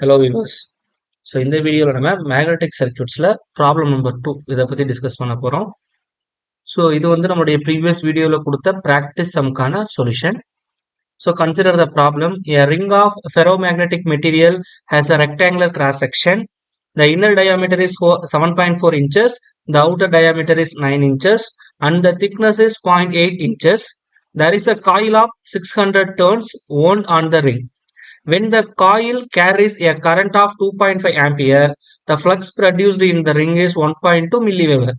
Hello viewers. So இந்த வீடியோவில் நம்ம மேக்னெட்டிக் சர்க்யூட்ஸில் ப்ராப்ளம் நம்பர் 2 இதை பற்றி டிஸ்கஸ் பண்ண போகிறோம். ஸோ இது வந்து நம்மளுடைய ப்ரீவியஸ் வீடியோவில் கொடுத்த ப்ராக்டிஸ் சம்க்கான solution. So consider the problem. A ring of ferromagnetic material has a rectangular cross section. The inner diameter is 7.4 inches, the outer diameter is 9 inches, and the thickness is 0.8 inches. There is a coil of 600 turns wound on the ring. When the coil carries a current of 2.5 ampere, the flux produced in the ring is 1.2 milliweber.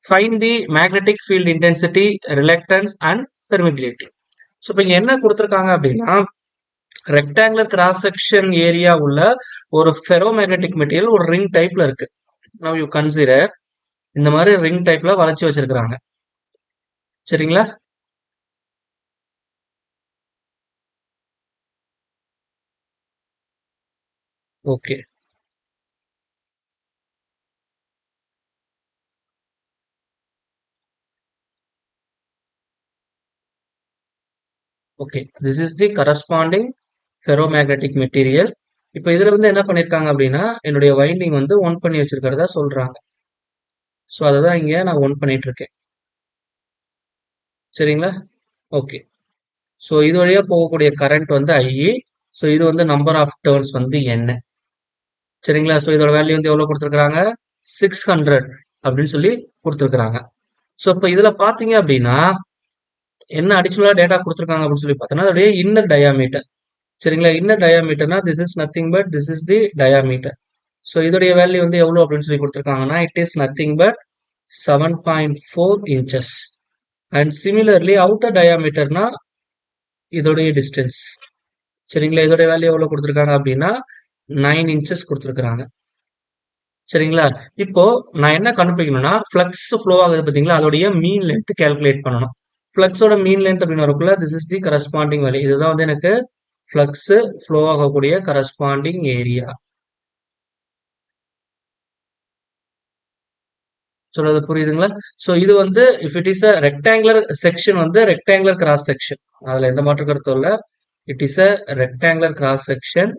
Find the magnetic field intensity, reluctance and permeability. So இப்போ இங்க என்ன கொடுத்துருக்காங்க அப்படின்னா, rectangular cross section area உள்ள ஒரு ferromagnetic material ஒரு ring டைப்ல இருக்கு. Now you consider இந்த மாதிரி ரிங் டைப்ல வளைச்சு வச்சிருக்காங்க. சரிங்களா? Okay. Okay, this is the corresponding ferromagnetic material. இப்போ இதுல வந்து என்ன பண்ணிருக்காங்க அப்படின்னா, என்னுடைய வைண்டிங் வந்து ஒன் பண்ணி வச்சிருக்கிறதா சொல்றாங்க. ஸோ அதை தான் இங்க நான் ஒன் பண்ணிட்டு இருக்கேன். சரிங்களா? ஓகே. ஸோ இது வழியா போகக்கூடிய கரண்ட் வந்து ஐஇ. ஸோ இது வந்து நம்பர் ஆஃப் டர்ன்ஸ் வந்து என்ன. சரிங்களா? ஸோ இதோட வேல்யூ வந்து எவ்வளவு கொடுத்துருக்காங்க? 600 அப்படின்னு சொல்லி கொடுத்துருக்காங்க. ஸோ இப்போ இதுல பாத்தீங்க அப்படின்னா என்ன அடிஷனலா டேட்டா கொடுத்துருக்காங்க அப்படின்னு சொல்லி பார்த்தோம்னா, அதோடைய இன்னர் டயாமீட்டர். சரிங்களா? இன்னர் டயாமீட்டர்னா this is nothing but this is the diameter. So இதோடைய வேல்யூ வந்து எவ்வளவு அப்படின்னு சொல்லி கொடுத்துருக்காங்கன்னா, it is nothing but 7.4 inches. And similarly outer டயாமீட்டர்னா இதோடைய டிஸ்டன்ஸ். சரிங்களா? இதோடைய வேல்யூ எவ்வளவு கொடுத்துருக்காங்க அப்படின்னா 9 inches கொடுத்துருக்காங்க. சரிங்களா? இப்போ நான் என்ன கண்டுபிடிக்கணும்னா, ஃப்ளக்ஸ் ஃப்ளோ ஆகுது பார்த்தீங்களா, அதோடைய மீன் லென்த் கால்குலேட் பண்ணணும். ஃப்ளக்ஸோட மீன் லென்த் அப்படின்னு வரக்குள்ள this is the corresponding value. இதுதான் வந்து எனக்கு ஃப்ளக்ஸ் ஃப்ளோ ஆகக்கூடிய கரஸ்பாண்டிங் ஏரியா. சொல்றது புரியுதுங்களா? சோ இது வந்து if it is a rectangular section வந்து ரெக்டாங்குலர் கிராஸ் செக்ஷன், அதுல எந்த மாற்று கருத்தும் இல்ல. It is a rectangular cross section.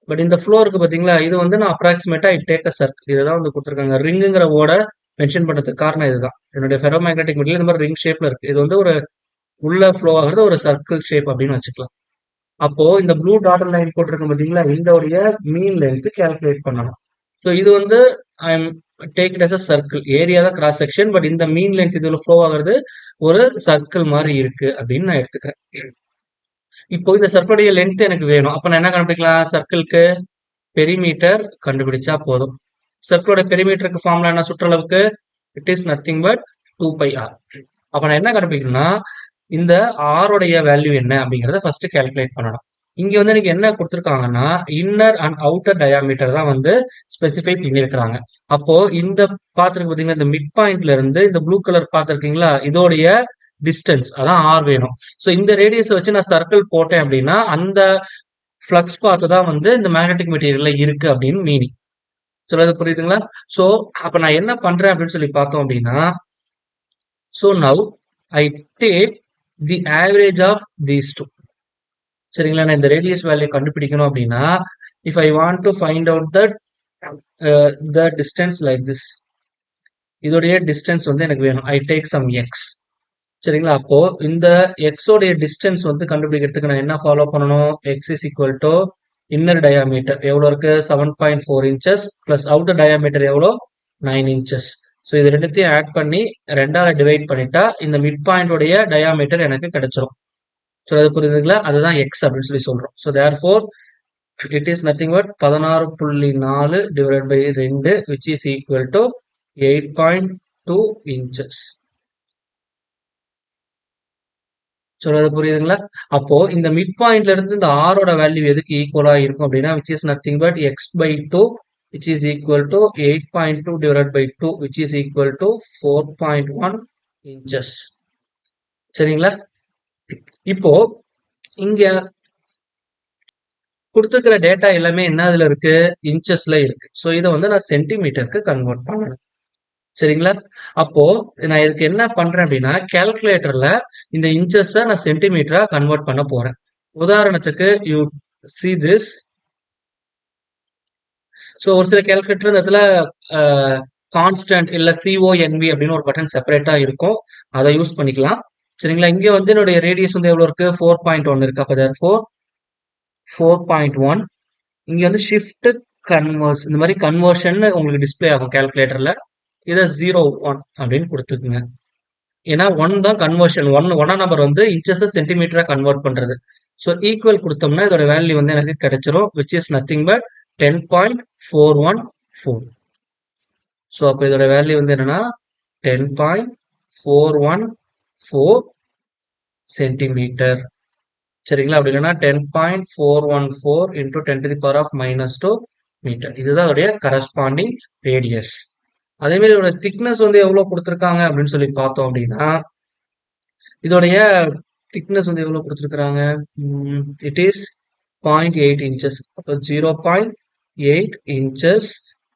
But இந்த ஃப்ளோ இருக்கு பாத்தீங்களா, இது வந்து நான் அப்ராக்சிமேட்டா இட் டேக் அ சர்க்கிள். இதுதான் வந்து கொடுத்துருக்காங்க. ரிங்குங்கிற வேர்டை மென்ஷன் பண்றதுக்கு காரணம் இதுதான். என்னுடைய ஃபெரோமேக்னெட்டிக் மெட்டீரியல் இந்த மாதிரி ரிங் ஷேப்ல இருக்கு. இது வந்து ஒரு உள்ள ஃப்ளோ ஆகுறது ஒரு சர்க்கிள் ஷேப் அப்படின்னு வச்சுக்கலாம். அப்போ இந்த ப்ளூ டாட்டர் லைன் போட்டிருக்கோம் பாத்தீங்களா, இதோடைய மீன் லென்த் கால்குலேட் பண்ணணும். ஸோ இது வந்து I am take it as a circle. Area தான் கிராஸ் செக்ஷன், பட் இந்த மீன் லென்த் இதுல ஃப்ளோ ஆகுறது ஒரு சர்க்கிள் மாதிரி இருக்கு அப்படின்னு நான் எடுத்துக்கிறேன். இப்போ இந்த சர்க்கிளுடைய லென்த் எனக்கு வேணும். அப்ப நான் என்ன கண்டுபிடிக்கலாம்? சர்க்கிள்க்கு பெரிமீட்டர் கண்டுபிடிச்சா போதும். சர்க்கிளோட பெரிமீட்டருக்கு ஃபார்முலா என்ன? சுற்றளவுக்கு it is nothing but 2πr. அப்ப நான் என்ன கண்டுபிடிக்கணும்னா, இந்த ஆரோடைய வேல்யூ என்ன அப்படிங்கறத ஃபர்ஸ்ட் கால்குலேட் பண்ணணும். இங்க வந்து எனக்கு என்ன கொடுத்துருக்காங்கன்னா, இன்னர் அண்ட் அவுட்டர் டயாமீட்டர் தான் வந்து ஸ்பெசிஃபை பண்ணியிருக்கிறாங்க. அப்போ இந்த பாத்துருக்கு பாத்தீங்கன்னா, இந்த மிட் பாயிண்ட்ல இருந்து இந்த ப்ளூ கலர் பாத்துருக்கீங்களா, இதோடைய டிஸ்டன்ஸ் அதான் ஆர் வேணும். ஸோ இந்த ரேடியஸ் வச்சு நான் சர்க்கிள் போட்டேன் அப்படின்னா அந்த ஃப்ளக்ஸ் பாத்து தான் வந்து இந்த மேக்னெட்டிக் மெட்டீரியல்ல இருக்கு அப்படின்னு மீனிங். சொல்றது புரியுதுங்களா? ஸோ அப்ப நான் என்ன பண்றேன் அப்படின்னு சொல்லி பார்த்தோம் அப்படின்னா, so now I take the average of these two. சரிங்களா? நான் இந்த ரேடியஸ் வேல்யூ கண்டுபிடிக்கணும் அப்படின்னா, if I want to find out that the distance like this, இதோடைய டிஸ்டன்ஸ் வந்து எனக்கு வேணும். I take some x. சரிங்களா? அப்போ இந்த எக்ஸ் உடைய டிஸ்டன்ஸ் வந்து கண்டுபிடிக்கிறதுக்கு நான் என்ன ஃபாலோ பண்ணணும்? X is equal to inner diameter எவ்வளவு இருக்கு? 7.4 inches பிளஸ் அவுட்டர் டயாமீட்டர் எவ்வளோ? 9 inches. ஸோ இது ரெண்டுத்தையும் ஆட் பண்ணி ரெண்டால டிவைட் பண்ணிட்டா இந்த மிட் பாயிண்ட் உடைய டயாமீட்டர் எனக்கு கிடைச்சிரும். ஸோ அது புரியுதுங்களா? அதுதான் எக்ஸ் அப்படின்னு சொல்லி சொல்றோம். So therefore it is nothing but 16.4 divide by 2 which is equal to 8.2 inches. சொல்றது புரியுதுங்களா? அப்போ இந்த மிட் பாயிண்ட்ல இருந்து இந்த ஆரோட வேல்யூ எதுக்கு ஈக்குவலா இருக்கும் அப்படின்னா, which is nothing but x by 2 which is equal to 8.2 divided by 2 which is equal to 4.1 inches. சரிங்களா? இப்போ இங்க கொடுத்துருக்கிற டேட்டா எல்லாமே என்னதுல இருக்கு? இன்ச்சஸ்ல இருக்கு. ஸோ இதை வந்து நான் சென்டிமீட்டருக்கு கன்வெர்ட் பண்ணணும். சரிங்களா? அப்போ நான் இதுக்கு என்ன பண்றேன் அப்படின்னா, கால்குலேட்டர்ல இந்த இன்ச்சஸை நான் சென்டிமீட்டரா கன்வெர்ட் பண்ண போறேன். உதாரணத்துக்கு யூ see this, ஸோ ஒரு சில கால்குலேட்டர் இந்த இடத்துல கான்ஸ்டன்ட் இல்ல CONV அப்படின்னு ஒரு பட்டன் செப்பரேட்டா இருக்கும். அதை யூஸ் பண்ணிக்கலாம். சரிங்களா? இங்க வந்து என்னுடைய ரேடியஸ் வந்து எவ்வளவு இருக்கு? 4.1 இருக்கு. அப்ப therefore 4.1. இங்க வந்து ஷிஃப்ட் கன்வர்ஸ் இந்த மாதிரி கன்வர்ஷன் உங்களுக்கு டிஸ்ப்ளே ஆகும் கால்குலேட்டர்ல. இதை 0.1 அப்படின்னு கொடுத்துக்குங்க. ஏன்னா 1 தான் கன்வர்ஷன். ஒன்னாம் நம்பர் வந்து இன்ச்சஸ் சென்டிமீட்டரா கன்வெர்ட் பண்றது. ஸோ ஈக்குவல் கொடுத்தோம்னா இதோட வேல்யூ வந்து எனக்கு கிடைச்சிரும், which is nothing but 10.414. So அப்போ இதோட வேல்யூ வந்து என்னன்னா 10.414 சென்டிமீட்டர். சரிங்களா? அப்படி இல்லைன்னா 10.414 into 10 to the power of -2 metre. இதுதான் அதோடைய கரஸ்பாண்டிங் ரேடியஸ். அதே மாதிரி இதோட திக்னஸ் வந்து எவ்வளவு கொடுத்துருக்காங்க அப்படின்னு சொல்லி பார்த்தோம் அப்படின்னா, இதோடைய திக்னஸ் வந்து எவ்வளவு கொடுத்துருக்காங்க? It is 0.8 inches. அப்போ 0.8 இன்ச்சஸ்.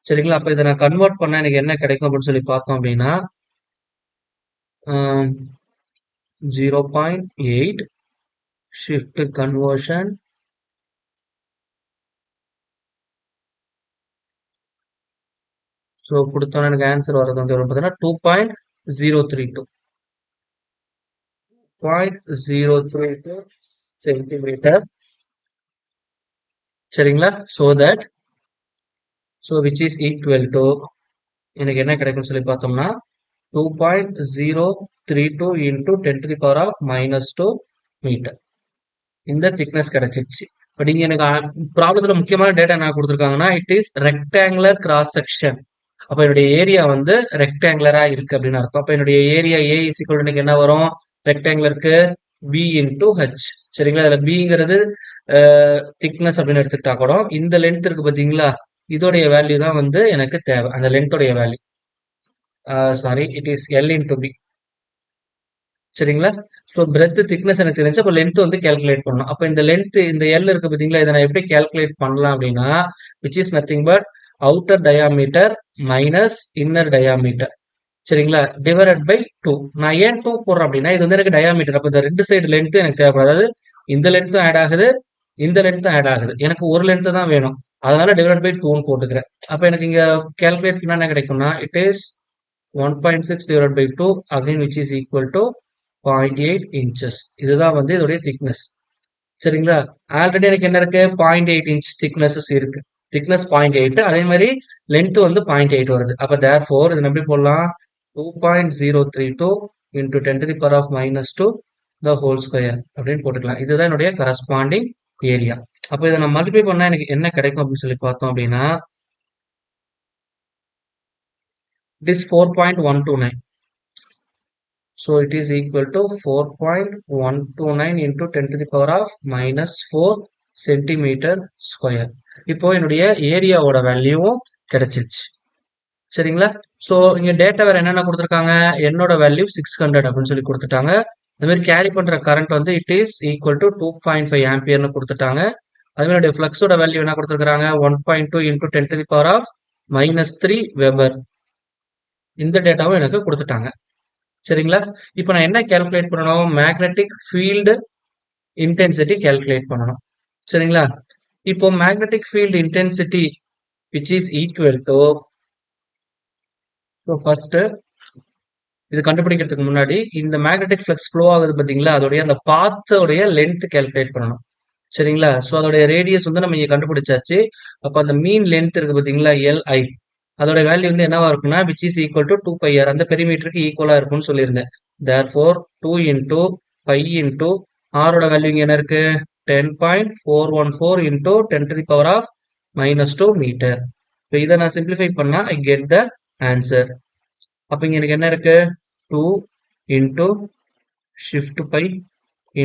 சரிங்களா? அப்ப இதை நான் கன்வெர்ட் பண்ணா எனக்கு என்ன கிடைக்கும் அப்படின்னு சொல்லி பார்த்தோம் அப்படின்னா 0.8 ஷிஃப்ட் கன்வர்ஷன் ஸோ கொடுத்தோன்னா எனக்கு ஆன்சர் வர்றது வந்து எவ்வளவு பார்த்தீங்கன்னா 2.032 சென்டிமீட்டர். சரிங்களா? So which is equal to எனக்கு என்ன கிடைக்கும்னு சொல்லி பார்த்தோம்னா 2.032 into 10 to the power of -2 metre. இந்த திக்னஸ் கிடைச்சிருச்சு. பட் இங்க எனக்கு ப்ராப்ளத்துல முக்கியமான டேட்டா என்ன கொடுத்துருக்காங்கன்னா, it is rectangular cross section. அப்ப என்னுடைய ஏரியா வந்து ரெக்டாங்குலரா இருக்கு அப்படின்னு அர்த்தம். அப்ப என்னுடைய area A is equal to என்ன வரும்? ரெக்டாங்குலருக்கு B into H. சரிங்களா? இதுல Bங்கிறது திக்னஸ் அப்படின்னு எடுத்துக்கிட்டா கூட இந்த லென்த் இருக்கு பாத்தீங்களா, இதோடைய வேல்யூ தான் வந்து எனக்கு தேவை. அந்த லென்த்தோடைய value sorry it is L into B. சரிங்களா? ஸோ பிரெத் திக்னஸ் எனக்கு தெரிஞ்சு அப்போ லென்த் வந்து கேல்குலேட் பண்ணணும். அப்போ இந்த லென்த் இந்த L இருக்கு பார்த்தீங்களா, இதை நான் எப்படி கேல்குலேட் பண்ணலாம் அப்படின்னா, which is nothing but outer diameter minus inner diameter. சரிங்களா? Divided by 2. நான் ஏன் 2 போடுறேன் அப்படின்னா, இது வந்து எனக்கு டயாமீட்டர். அப்போ இந்த ரெண்டு சைடு லென்த் எனக்கு தேவைப்படும். அதாவது இந்த லென்த்தும் ஆட் ஆகுது, இந்த லென்த்தும் ஆட் ஆகுது. எனக்கு ஒரு லென்த் தான் வேணும். அதனால டிவைட் பை 2ன்னு போட்டுக்கிறேன். அப்போ எனக்கு இங்க கேல்குலேட் பண்ணா என்ன கிடைக்கும்னா, it is 1.6 divided by 2 again which is equal to 0.8 inches. இதுதான் வந்து இதோடைய திக்னஸ். சரிங்களா? ஆல்ரெடி எனக்கு என்ன இருக்கு? 0.8 inch திக்னஸஸ் இருக்கு. திக்னஸ் 0.8, அதே மாதிரி லென்த் வந்து 0.8 வருது. அப்ப therefore இது எப்படி போடலாம்? 2.032 into 10 to the power of -2 the whole square அப்படின்னு போட்டுக்கலாம். இதுதான் என்னுடைய கரஸ்பாண்டிங் ஏரியா. அப்ப இதை நான் மல்டிப்ளை பண்ணா எனக்கு என்ன கிடைக்கும் அப்படின்னு சொல்லி பார்த்தோம் அப்படின்னா, it is 4.129. So it is equal to 4.129 into 10 to the power of -4 centimetre square. இப்போ என்னுடைய ஏரியாவோட வேல்யூவும் கிடைச்சிருச்சு. சரிங்களா? ஸோ இங்க டேட்டா வேற என்னென்ன கொடுத்துருக்காங்க? என்னோட வேல்யூ 600 அப்படின்னு சொல்லி கொடுத்துட்டாங்க. இந்த மாதிரி கேரி பண்ற கரண்ட் வந்து இட் இஸ் ஈக்குவல் டு 2.5 ஆம்பியர்னு கொடுத்துட்டாங்க. அதே மாதிரி ஃப்ளக்ஸோட வேல்யூ என்ன கொடுத்துருக்காங்க? 1.2 into 10 to the power of -3 weber. இந்த டேட்டாவும் எனக்கு கொடுத்துட்டாங்க. சரிங்களா? இப்போ நான் என்ன கால்குலேட் பண்ணணும்? மேக்னெட்டிக் ஃபீல்டு இன்டென்சிட்டி கால்குலேட் பண்ணணும். சரிங்களா? இப்போ magnetic field intensity which is equal to, so first இது கண்டுபிடிக்கிறதுக்கு முன்னாடி இந்த மேக்னெட்டிக் ஃப்ளக்ஸ் ஃப்ளோ ஆகுது பார்த்தீங்களா, அதோடைய அந்த பாத்தோடைய லென்த் கால்குலேட் பண்ணணும். சரிங்களா? ஸோ அதோடைய ரேடியஸ் வந்து நம்ம இங்க கண்டுபிடிச்சாச்சு. அப்போ அந்த மீன் லென்த் இருக்கு பார்த்தீங்களா, LI, அதோட வேல்யூ வந்து என்னவா இருக்குன்னா which is equal to 2πr, அந்த பெரிமீட்டருக்கு ஈக்குவலா இருக்கும்னு சொல்லியிருந்தேன். therefore 2 into pi into ஆரோட வேல்யூ இங்க என்ன இருக்கு? 10.414 into 10 to the power of -2 metre. இப்போ இதை நான் சிம்பிளிஃபை பண்ணா ஐ கெட் த ஆன்சர். அப்ப இங்க எனக்கு என்ன இருக்கு? 2 into shift pi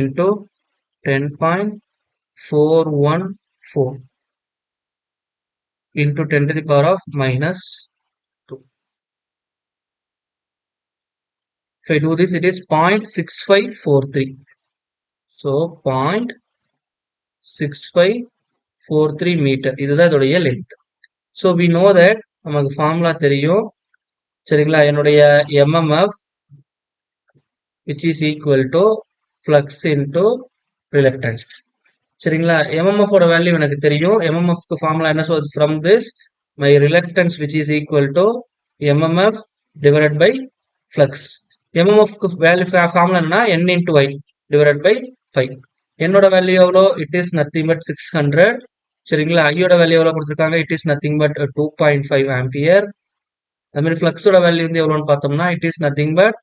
into 10.414 into 10 to the power of -2. If I do this, it is 0.6543. So 0.6543 meter. இதுதான் இதோடைய length. So we know that நமக்கு ஃபார்முலா தெரியும். சரிங்களா? என்னுடைய MMF which is equal to flux into reluctance. சரிங்களா? MMF ஓட value எனக்கு தெரியும். MMF க்கு ஃபார்முலா என்ன சொல்லுது? From this my reluctance which is equal to mmf divided by flux. mmf value formula என்ன n into I divided by pi. என்னோட value எவ்வளோ? it is nothing but 600. சரிங்களா? ஐயோட வேல்யூ எவ்வளோ கொடுத்துருக்காங்க? it is nothing but 2.5 ampere. அது மாதிரி ஃப்ளக்ஸோட value வந்து எவ்வளோன்னு பார்த்தோம்னா it is nothing but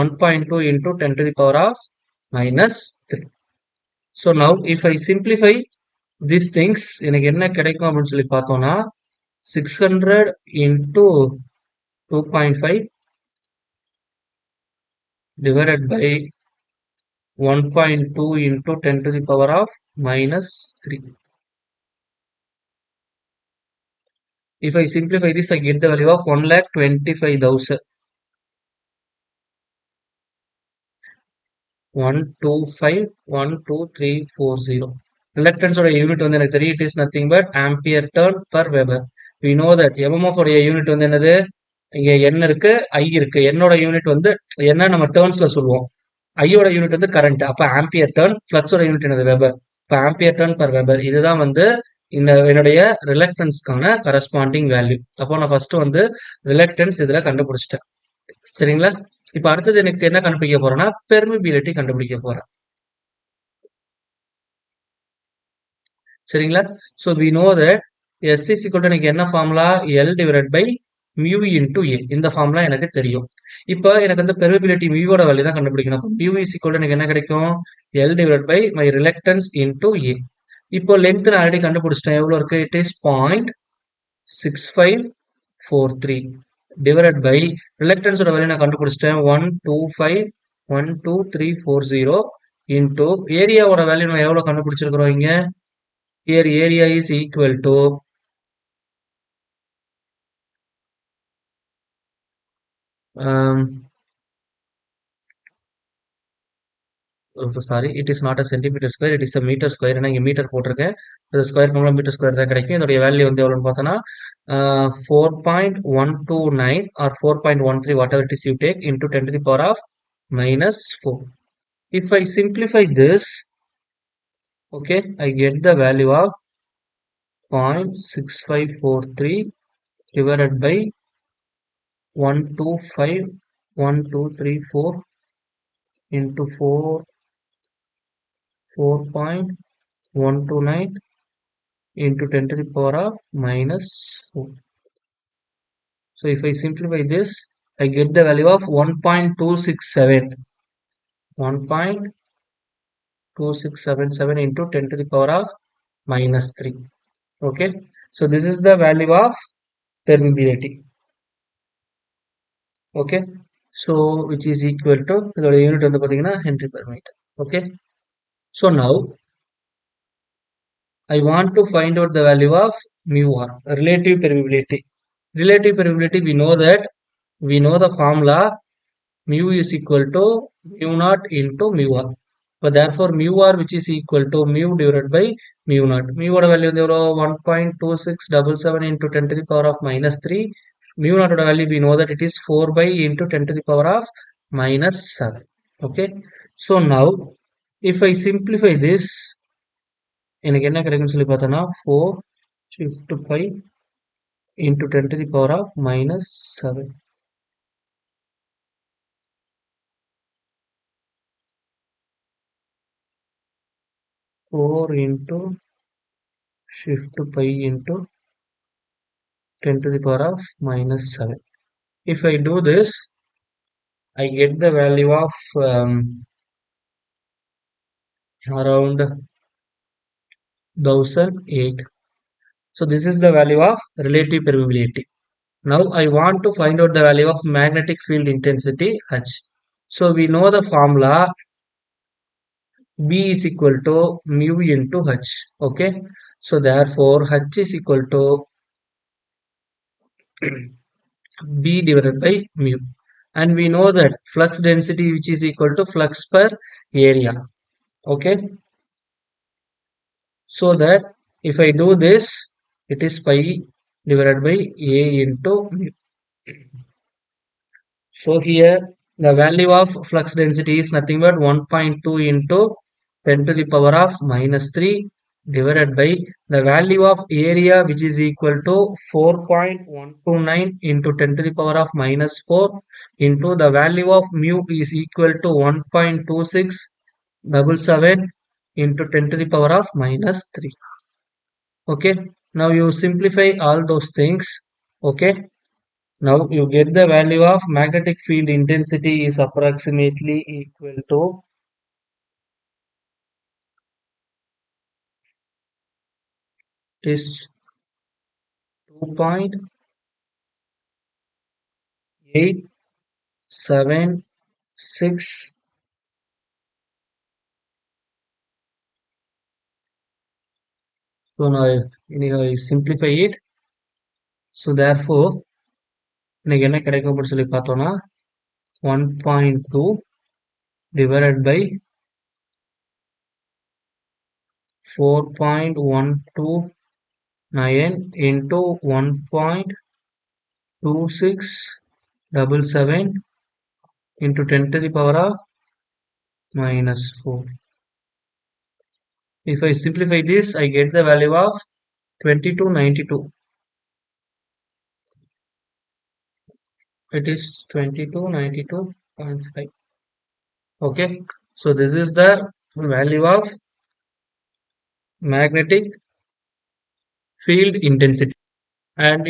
1.2 into 10 to the power of minus 3. So now if I simplify these things, எனக்கு என்ன கிடைக்கும் அப்படின்னு சொல்லி பார்த்தோம்னா 600 into 2.5 divided by 1.2 into 10 to the power of minus 3. If I simplify this, I get the value of 1,25,000. 125,12340. Reluctance ஓட unit வந்து எனக்கு தெரியும். It is nothing but ampere turn per Weber. We know that mmf உடைய unit வந்து என்னது? இங்க n இருக்கு, I இருக்கு. என்னோட யூனிட் வந்து என்ன நம்ம டர்ன்ஸ்ல சொல்லுவோம். ஐயோட யூனிட் வந்து கரண்ட். அப்ப ஆம்பியர் டர்ன். ஃப்ளக்ஸோட யூனிட் என்னது? வெபர். இப்ப ஆம்பியர் டர்ன் பர் வெபர். இதுதான் வந்து இந்த என்னுடைய ரிலக்டன்ஸ்க்கான கரஸ்பாண்டிங் வேல்யூ. அப்போ நான் ஃபர்ஸ்ட் வந்து ரிலக்டன்ஸ் இதுல கண்டுபிடிச்சிட்டேன். சரிங்களா? இப்ப அடுத்தது எனக்கு என்ன கண்டுபிடிக்க போறேன்னா பெர்மிபிலிட்டி கண்டுபிடிக்க போறேன். சரிங்களா? So we know that S is equal to எனக்கு என்ன formula? L divided by mu into A. இந்த ஃபார்முலா எனக்கு தெரியும். இப்போ எனக்கு வந்து பெர்மிபிலிட்டி மியூவோட வேல்யூ தான் கண்டுபிடிக்கணும். mu is equal to எனக்கு என்ன கிடைக்கும்? L divided by my reluctance into A. இப்போ லென்த் நான் ஆல்ரெடி கண்டுபிடிச்சிட்டேன். எவ்வளவு இருக்கு? It is 0.6543 divided by reluctance ஓட வேல்யூ நான் கண்டுபிடிச்சிட்டேன் 125,12340 into ஏரியாவோட வேல்யூ நான் எவ்வளவு கண்டுபிடிச்சிருக்கிறோம் இங்க? Here area is equal to sorry, it is not a centimeter square, it is a meter square. ஏன்னா இங்க மீட்டர் போட்டிருக்கேன். அது ஸ்கொயர் பண்ணலாம் மீட்டர் ஸ்கொயர் தான் கிடைக்கும். இதோடைய வேல்யூ வந்து எவ்வளோன்னு பார்த்தோன்னா 4.129 or 4.13 whatever it is you take into 10 to the power of minus 4. If I simplify this, okay, I get the value of 0.6543 divided by 125,12340 into 4.129 into 10 to the power of minus 4. So if I simplify this, I get the value of 1.267. 1.2677 into 10 to the power of minus 3. Okay. So this is the value of permeability. Okay. So which is equal to the unit on the Henry per meter. Okay. So now I want to find out the value of mu r, relative permeability. Relative permeability, we know the formula mu is equal to mu naught into mu r. But therefore mu r which is equal to mu divided by mu naught. Mu oda value 1.2677 into 10 to the power of minus 3. Mu naught oda value we know that it is 4 by into 10 to the power of minus 7. Okay. So now if I simplify this, எனக்கு என்ன கிடைக்கும்னு சொல்லி பார்த்தோன்னா 4 shift 5 into 10 to the power of minus 7. Four into shift pi into 10 to the power of minus 7. If I do this, I get the value of around 1008. So this is the value of relative permeability. Now I want to find out the value of magnetic field intensity H. So we know the formula B is equal to mu into H. Okay. So therefore H is equal to B divided by mu. And we know that flux density which is equal to flux per area. Okay. So that if I do this, it is pi divided by A into mu. So here the value of flux density is nothing but 1.2 into 10 to the power of minus 3 divided by the value of area, which is equal to 4.129 into 10 to the power of minus 4 into the value of mu is equal to 1.2677 into 10 to the power of minus 3. Okay, now you simplify all those things. Okay, now you get the value of magnetic field intensity is approximately equal to is 2.876. So now I simplify it. So therefore இன்னைக்கு என்ன கிடைக்கும் அப்படின்னு சொல்லி பார்த்தோம்னா 1.2 divided by 4.129 into 1.2677 into 10 to the power of minus 4. If I simplify this, I get the value of 2292. It is 2292.5. Okay, so this is the value of magnetic field intensity, and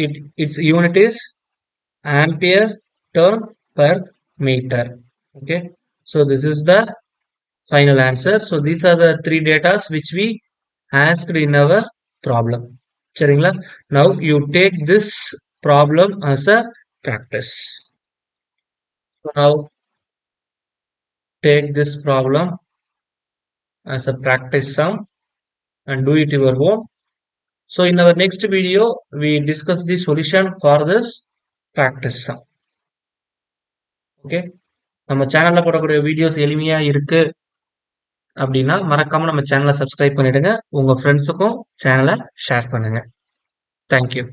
its unit is ampere turn per meter. Okay, so this is the final answer. So these are the three datas which we asked in our problem. சரிங்களா? Now you take this problem as a practice. So now take this problem as a practice sum and do it your own. So in our next video, we discuss the solution for this practice sum. Okay, நம்ம சேனல்ல போடக்கூடிய videos எளிமையா இருக்கு அப்படின்னா மறக்காம நம்ம சேனலை subscribe பண்ணிடுங்க. உங்க ஃப்ரெண்ட்ஸுக்கும் சேனலை ஷேர் பண்ணுங்க. தேங்க்யூ.